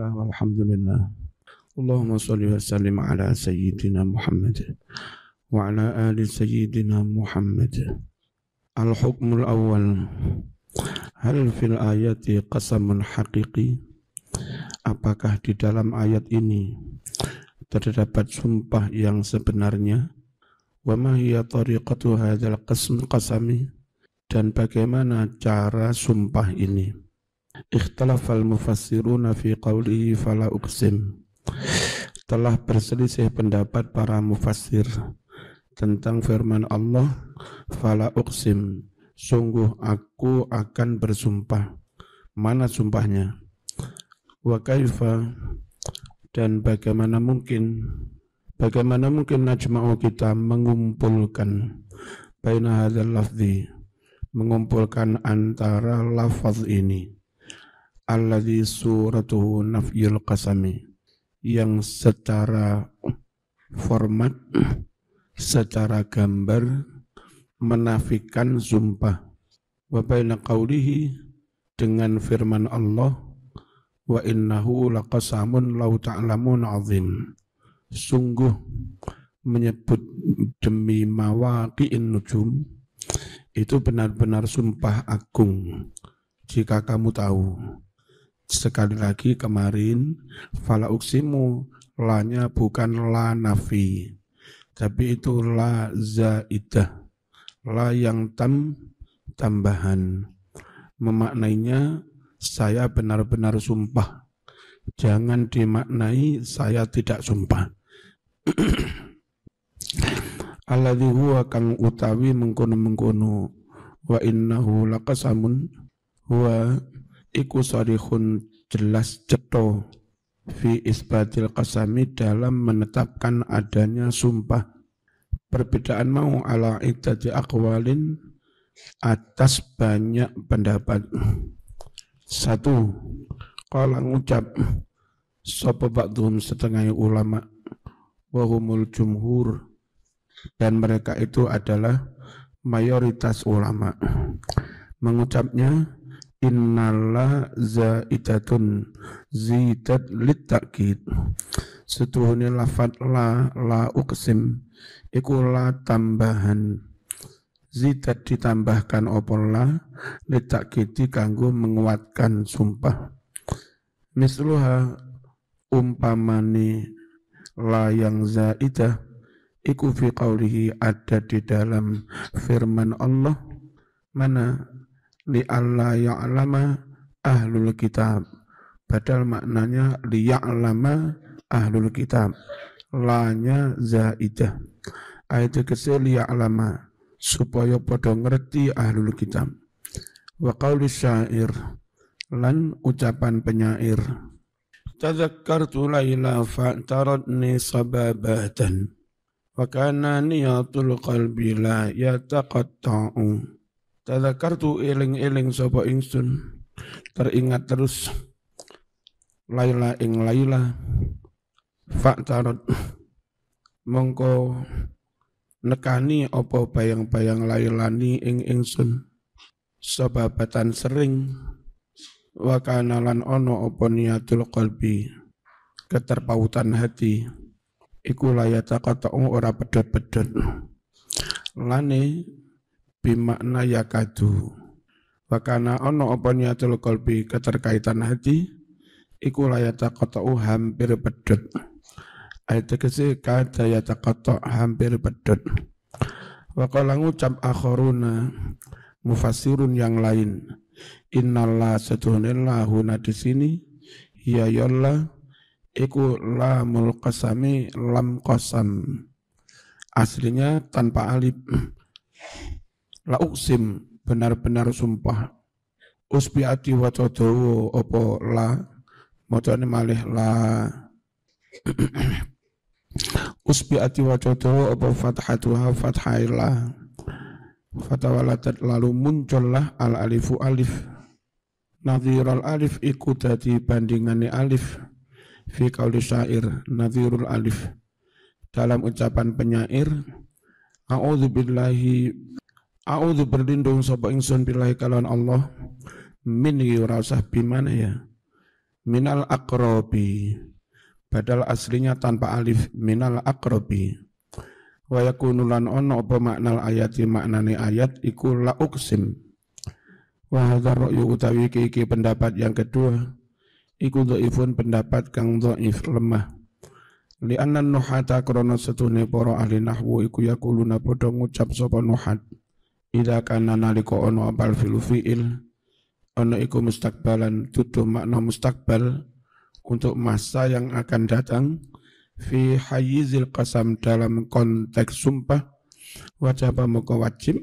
Bismillah walhamdulillah. Allahumma salli wa sallim ala sayyidina Muhammad wa ala ali sayyidina Muhammad. Al-hukmul awal. Hal fil ayati qasamun haqiqi? Apakah di dalam ayat ini terdapat sumpah yang sebenarnya? Wa ma hiya tariqatu hadzal qasami? Dan bagaimana cara sumpah ini? Ikhtalafal mufassiruna fi qawlihi fala uqsim. Telah berselisih pendapat para mufassir tentang firman Allah fala uqsim, sungguh aku akan bersumpah. Mana sumpahnya? Wa kaifa, dan bagaimana mungkin najma'u kita mengumpulkan baina hadzal lafzi, mengumpulkan antara lafaz ini alladzi suratuhu nafyul qasami, yang secara format, secara gambar menafikan sumpah, wa baina qawlihi, dengan firman Allah wa innahu laqasamun law ta'lamun azim, sungguh menyebut demi mawaqi'in nujum, itu benar-benar sumpah agung jika kamu tahu. Sekali lagi kemarin fala uksimu, lanya bukan la nafi, tapi itu la zaidah, la yang tambahan. Memaknainya saya benar-benar sumpah, jangan dimaknai saya tidak sumpah. Alladzi huwa kang utawi mengkono-mengkono, wa innahu laqasamun, huwa iku sarihun, jelas cetha, fi isbatil qasami, dalam menetapkan adanya sumpah. Perbedaan mau ala iddati aqwalin, atas banyak pendapat. Satu, qala ngucap sapa ba'dhum, setengah ulama, wa humul jumhur, dan mereka itu adalah mayoritas ulama, mengucapnya innalla zaidatun, zidat litakid, setuhune lafad la uqsim iku la tambahan, zidat ditambahkan opor la litakidi kanggo menguatkan sumpah. Misluha, umpamani la yang zaidah iku fi qawlihi, ada di dalam firman Allah, mana li alla ya'lama ahlul kitab, padahal maknanya li ya'lama ahlul kitab, lanya zaidah, ayat kesel li ya'lama, supaya pada ngerti ahlul kitab. Wa qawli syair, lan ucapan penyair, tadhakkartu layla fa'taradni sababatan wa kana niyatul qalbi la yataqatta'u. Tadzakartu, eling-eling sapa ingsun, teringat terus laila ing laila, fa'tarad, mongko nekani apa bayang-bayang lailani ing ingsun, sababatan sering, wa kana lan ono apa niyatul qalbi, keterpautan hati, iku layataqata'u, ora pedhot-pedhot, lane bimakna yakadu, wakana ono apa niyatul qalbi, keterkaitan hati, iku layataqata'u, hampir pedhot, ayat kese kada yataqata', hampir pedhot. Wa qala ngucap akharuna, mufassirun yang lain, innallah setunillahu, di sini ya yalla iku lamul qasami, lam qasam, aslinya tanpa alif, la uqsim, benar-benar sumpah, usbiati wa tadawu, opo la mocone malih la usbiati wa tadawu, opo fathatuha, fathailah, fatawalatat, lalu muncullah al alifu alif, nadhirul alif iku dadi bandingane alif, fi qauli syair, nadhirul alif, dalam ucapan penyair, a'udzu berlindung sapa ingsun billahi kalawan Allah, min ora usah bimana ya, minal aqrabi, badal aslinya tanpa alif, minal aqrabi. Wa yakunu lan ono apa maknal ayati maknane ayat iku la uksim. Wa hadza ra'yu utawi iki pendapat yang kedua iku dhaifun pendapat kang dhaif lemah. Li anna nuhata krana setune para ahli nahwu iku yakuluna padha ngucap sapa nuhat idza kana nalika ana apal fi'il ana iku mustaqbalan tuduh makna mustaqbal untuk masa yang akan datang fi hayyizil qasam dalam konteks sumpah wajib moko wajib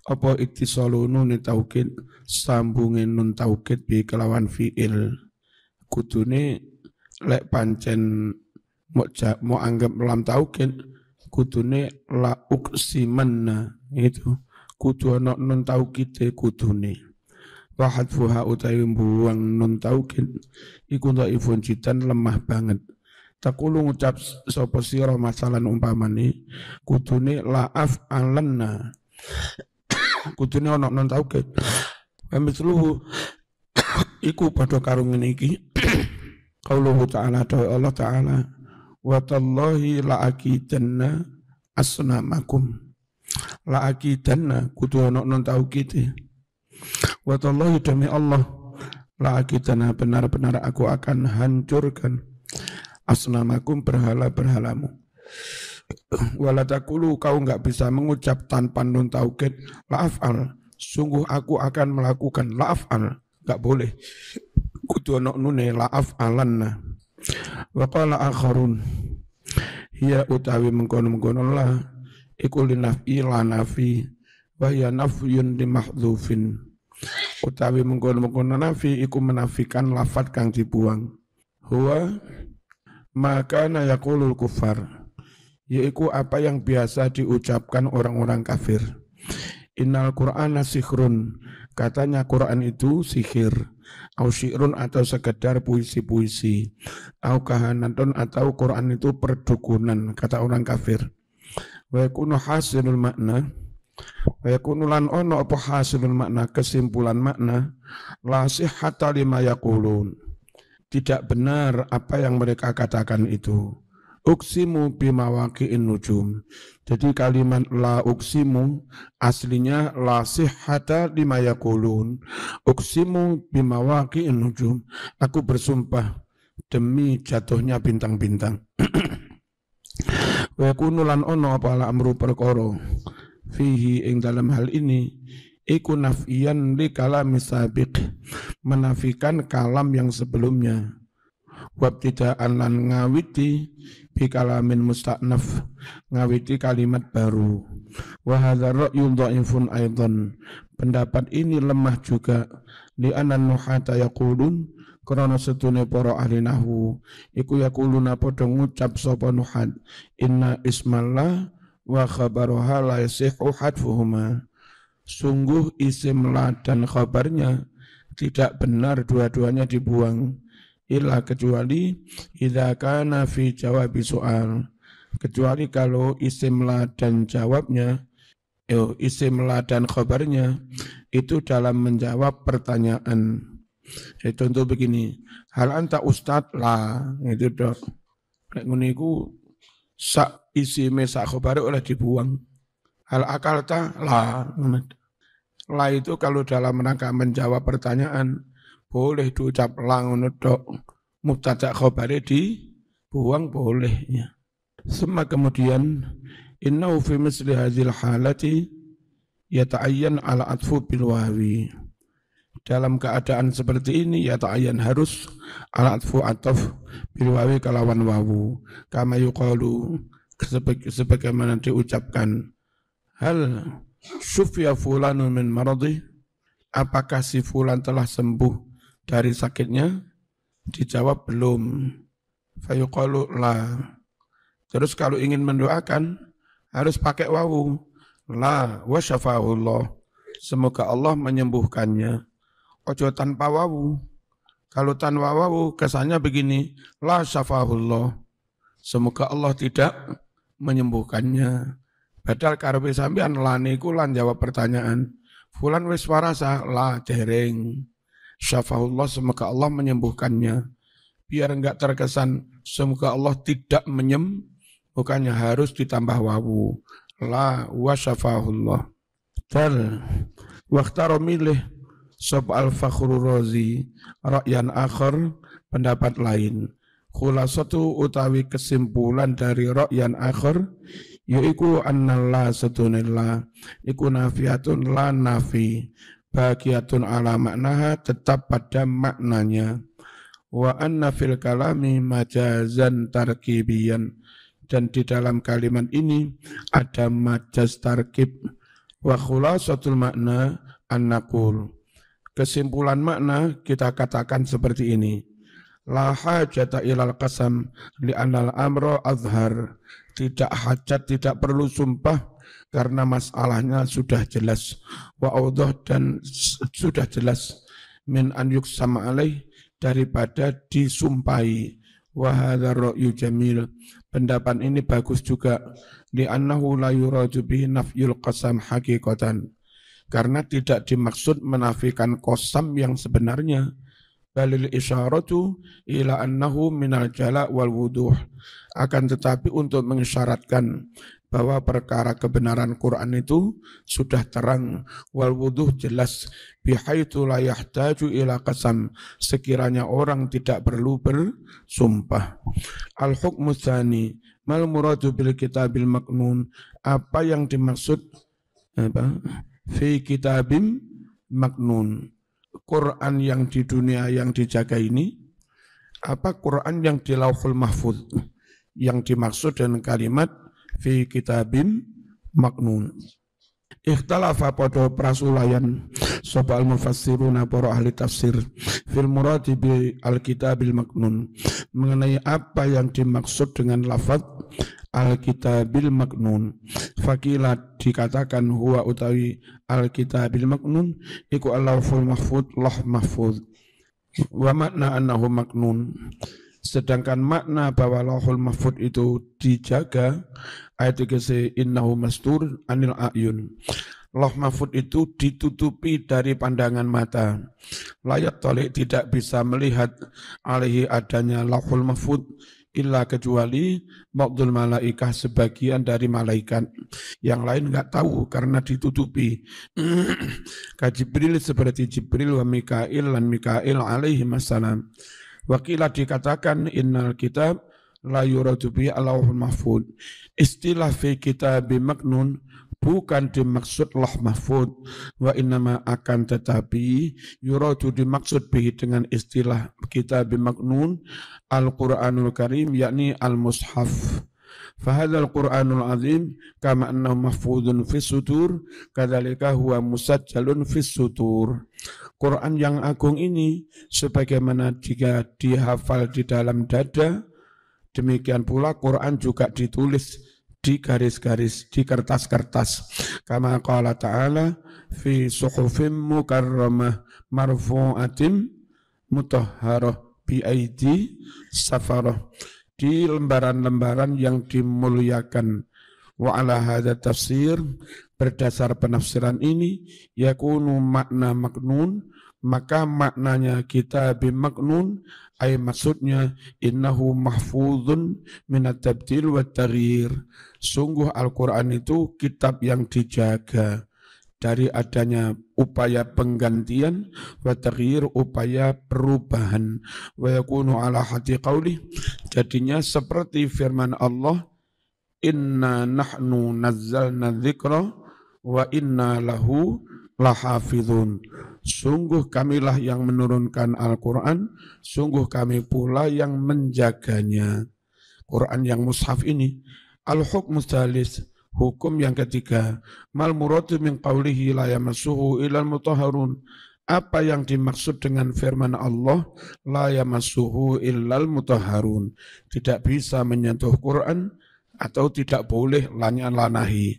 apa ittisalu nun taukid sambungin nun taukid bi kelawan fi'il kudune lek pancen mau anggap lam taukid kudune la uksimanna itu kudu ana nun taukid kudune wa hadfuha utawi buang nun taukid iku dhaifun jidan lemah banget takulu ngucap sapa sira masalan umpamane kudune la af'alanna kudune ana nun taukid misluhu iku padha karo ngene iki qauluhu ta'ala ta Allah ta'ala wa tallahi la akidanna asnamakum la akidanna kudu ana nun taukid wa tallahi demi Allah la akidanna benar-benar aku akan hancurkan asnamakum berhala-berhalamu wala taqulu kau enggak bisa mengucap tanpa nun taukid la af'al sungguh aku akan melakukan la af'al enggak boleh kudu ana nune la af'alanna. Wa qala akharun hiya utawi mengkono-mengkono lah iku linaf'i la nafi wa ya nafyun li mahdhufin utawi mengkono-mengkono nafi iku menafikan lafaz kang dibuang huwa maka na yaqulul kufar yaiku apa yang biasa diucapkan orang-orang kafir innal qur'ana sihrun katanya Quran itu sihir au syi'run atau sekedar puisi-puisi au kahanatun atau Quran itu perdukunan kata orang kafir wa yakunu hasilul makna wa yakunu lan ono apa hasilul makna kesimpulan makna la sihhata lima yaqulun tidak benar apa yang mereka katakan itu uksimu bimawaqi'in nujum. Jadi kalimat la uksimu aslinya la sihhata lima yaqulun. Uksimu bimawaqi'in nujum. Aku bersumpah demi jatuhnya bintang-bintang. Wa yakunu lan ono apa amru perkara fihi ing dalam hal ini iku nafiyan li kalam sabiq menafikan kalam yang sebelumnya. Wabtida'an lan ngawiti bi kalamin musta'naf ngawiti kalimat baru wa hadza ra'yun dha'ifun aidan pendapat ini lemah juga li anan nuhata yaqulun karena setune para ahli nahwu iku yaquluna padha ngucap sapa nuhat inna ismallah wa khabaruha la yasihu hadfuhuma sungguh isim la dan khabarnya tidak benar dua-duanya dibuang illa kecuali idza kana fi jawabi soal kecuali kalau isim la dan jawabnya isim la dan khabarnya itu dalam menjawab pertanyaan contoh begini hal anta ustad la itu dok nek ngene iku sak isime sak khabare oleh dibuang hal akalta la la itu kalau dalam rangka menjawab pertanyaan boleh diucap lang dok mubtada khabare dibuang boleh ya. Semua kemudian innahu fi misli hadzal halati yata'ayyan ala atfu bil wawi dalam keadaan seperti ini yata'ayyan harus ala atfu ataf bil wawi kalawan wawu kama yuqalu sebagaimana diucapkan hal syufya fulanun min maradhi apakah si fulan telah sembuh dari sakitnya dijawab belum fayuqalu la terus kalau ingin mendoakan harus pakai wawu la wa syafa'ullah semoga Allah menyembuhkannya ojo tanpa wawu kalau tanpa wawu kesannya begini la syafa'ullah semoga Allah tidak menyembuhkannya padahal karepe sampean la niku lan jawab pertanyaan fulan wis warasa la dereng syafa'ullah semoga Allah menyembuhkannya biar enggak terkesan semoga Allah tidak bukannya harus ditambah wawu. La wa syafahullah. Tal waqtaro milih sab al-Fakhrur Razi ra'yan akhar pendapat lain. Khulasatu utawi kesimpulan dari ra'yan akhar yaiku annalla satunillah iku nafiatun la nafi bagiatun ala maknaha tetap pada maknanya wa anna fil kalami majazan tarkibiyan dan di dalam kalimat ini ada majaz tarkib wa khulasatul makna an-naqul. Kesimpulan makna kita katakan seperti ini. La hajata ilal qasam li'annal amra azhar. Tidak hajat, tidak perlu sumpah karena masalahnya sudah jelas. Wa awdah dan sudah jelas min an yuksam alaih daripada disumpahi. Wa hadzal ra'yu jamil. Pendapat ini bagus juga li'annahu la yuradu bihi nafyul qasam haqiqatan. Karena tidak dimaksud menafikan qasam yang sebenarnya. Balil isyaratu ila annahu minal jala' wal wuduh. Akan tetapi untuk mengisyaratkan bahwa perkara kebenaran Quran itu sudah terang wal wuduh jelas bihaitsu la yahtaju ila qasam sekiranya orang tidak perlu bersumpah. Al hukmu tsani mal muradu bil kitabil maknun apa yang dimaksud fi kitabim maknun Quran yang di dunia yang dijaga ini apa Quran yang di Lauhul Mahfuz yang dimaksud dengan kalimat fi kitabim maknun. Ikhtalafa pada prasulayan sapa al-mufassiruna para ahli tafsir fil muradi bi al-kitabil maknun mengenai apa yang dimaksud dengan lafaz al-kitabil maknun. Fakila dikatakan huwa utawi al-kitabil maknun iku al-lawful mahfud lah mahfud wa makna annahu maknun. Sedangkan makna bahwa lauhul mahfud itu dijaga ayat 3 innahu mastur anil ayun. Lauh mahfud itu ditutupi dari pandangan mata. Layat tolik tidak bisa melihat alaihi adanya lauhul mahfud illa kecuali ba'dul malaikah sebagian dari malaikat. Yang lain enggak tahu karena ditutupi. Ka Jibril seperti Jibril wa Mikail dan Mikail alaihi wassalam. Wakilah dikatakan innal kitab la yuradu bi al-lauhul mahfud. Istilah fi kitab maknun bukan dimaksud lauh mahfud wa innama akan tetapi yuradu dimaksud bi dengan istilah kitab maknun al-Qur'anul Karim yakni al-mushaf. Fahadzal Qur'anul azim kama annahu mahfudun fis sutur kadzalika huwa musajjalun fis sutur. Quran yang agung ini sebagaimana jika dihafal di dalam dada, demikian pula Quran juga ditulis di garis-garis, di kertas-kertas. Kama qala ta'ala fi suhufim mukarramah marfu'atin mutahharah bi aidi safarah. Di lembaran-lembaran yang dimuliakan. Wa ala hadza tafsir berdasar penafsiran ini yakunu makna maknun maka maknanya kitab maknun ay maksudnya innahu mahfuzun minat tabdil wa taghyir. Sungguh Al-Qur'an itu kitab yang dijaga dari adanya upaya penggantian wa taghyir upaya perubahan wa yakunu ala hati qauli jadinya seperti firman Allah inna nahnu nazzalna dzikra wa inna lahu lahafizun. Sungguh kamilah yang menurunkan Al-Quran, sungguh kami pula yang menjaganya. Quran yang mushaf ini al-hukmu tsalis hukum yang ketiga mal muradu min qawlihi la yamassuhu ilal mutahharun. Apa yang dimaksud dengan firman Allah la yamassuhu illal mutahharun, tidak bisa menyentuh Quran atau tidak boleh lanahi.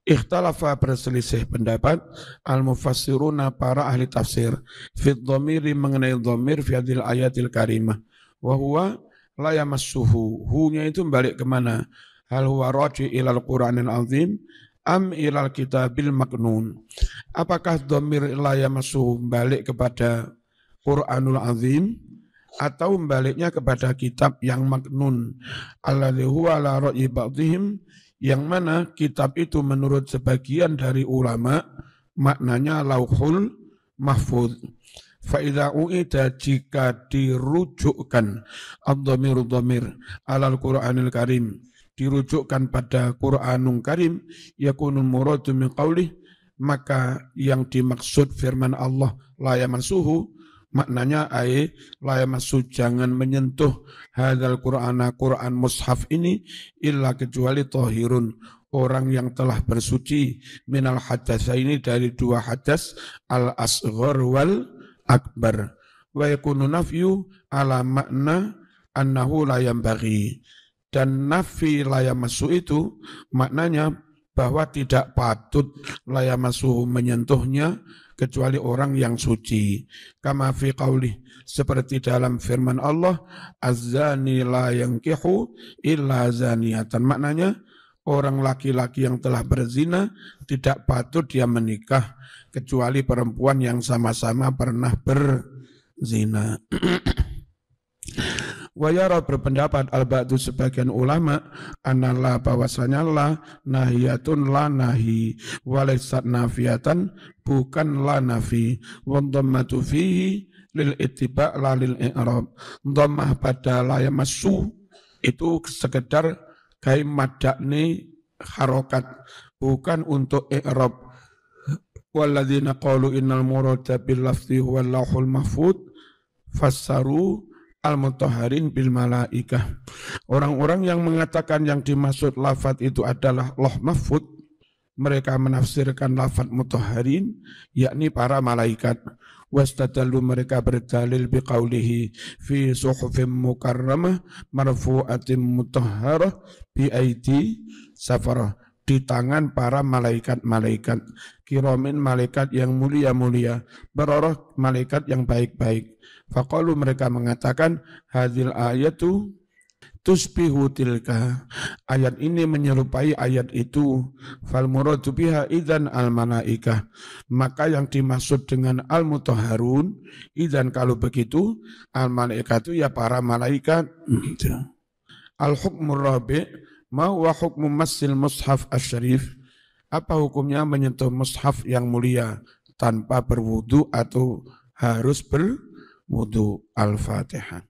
Ikhtalafa berselisih pendapat al-mufassiruna para ahli tafsir fi dhamiri mengenai dhamir fi hadhil ayatil karimah wa huwa la yamassuhu hu-nya itu balik kemana hal huwa raji ilal Qur'anil azim am ilal kitabil maknun. Apakah dhamir la yamassuhu balik kepada Qur'anul azim atau membaliknya kepada kitab yang maknun alladzi huwa ala ra'yi ba'dihim, yang mana kitab itu menurut sebagian dari ulama maknanya lauhul mahfuz. Fa idza uida, jika dirujukkan ad-dhamir alal Qur'anil Karim, dirujukkan pada Qur'anul Karim, yakunul muradu min qaulih, maka yang dimaksud firman Allah la yamassuhu, maknanya la yamassu, jangan menyentuh hadzal Qur'ana, Qur'an mushaf ini, illa kecuali tahirun, orang yang telah bersuci, minal hadatsaini, dari dua hadas, al asghar wal akbar. Wa yakunu nafyu ala makna annahu la yanbaghi, dan nafi la yamassu itu maknanya bahwa tidak patut la yamassu, menyentuhnya, kecuali orang yang suci. Kama fi qaulih, seperti dalam firman Allah, az-zani la yankihu illa zaniyatan, maknanya orang laki-laki yang telah berzina tidak patut dia menikah kecuali perempuan yang sama-sama pernah berzina. Wayara, berpendapat al-ba'du sebagian ulama, anallah, bahwasanya la nahiyatun, la nahi, walaysat nafiyatan, bukan la nafi, wa dhammatu fihi lil ittiba' la lil i'rab. Dhammah pada la yamassu itu sekedar kai madakni harokat, bukan untuk i'rab. Walladzina qalu innal murada bil lafzi huwal lauhul mahfuz fassaru al-mutahharin bil malaikah. Orang-orang yang mengatakan yang dimaksud lafaz itu adalah lauh mahfuz, mereka menafsirkan lafaz mutahharin yakni para malaikat. Wastadallu, mereka berdalil biqaulihi fi suhufim mukarramah marfu'atim mutahharah bi aidi safarah, di tangan para malaikat-malaikat kiramin, malaikat yang mulia-mulia, bararah, malaikat yang baik-baik. Faqalu, mereka mengatakan hadhil ayatu tusbihu tilka, ayat ini menyerupai ayat itu. Fal muradu biha idzan al malaikah, maka yang dimaksud dengan al mutahharun idzan, kalau begitu, al malaikatu ya para malaikat. Al hukmur rabi' ma huwa hukmu massil mushaf asy-syarif, apa hukumnya menyentuh mushaf yang mulia tanpa berwudu atau harus berwudu. Al-Fatihah.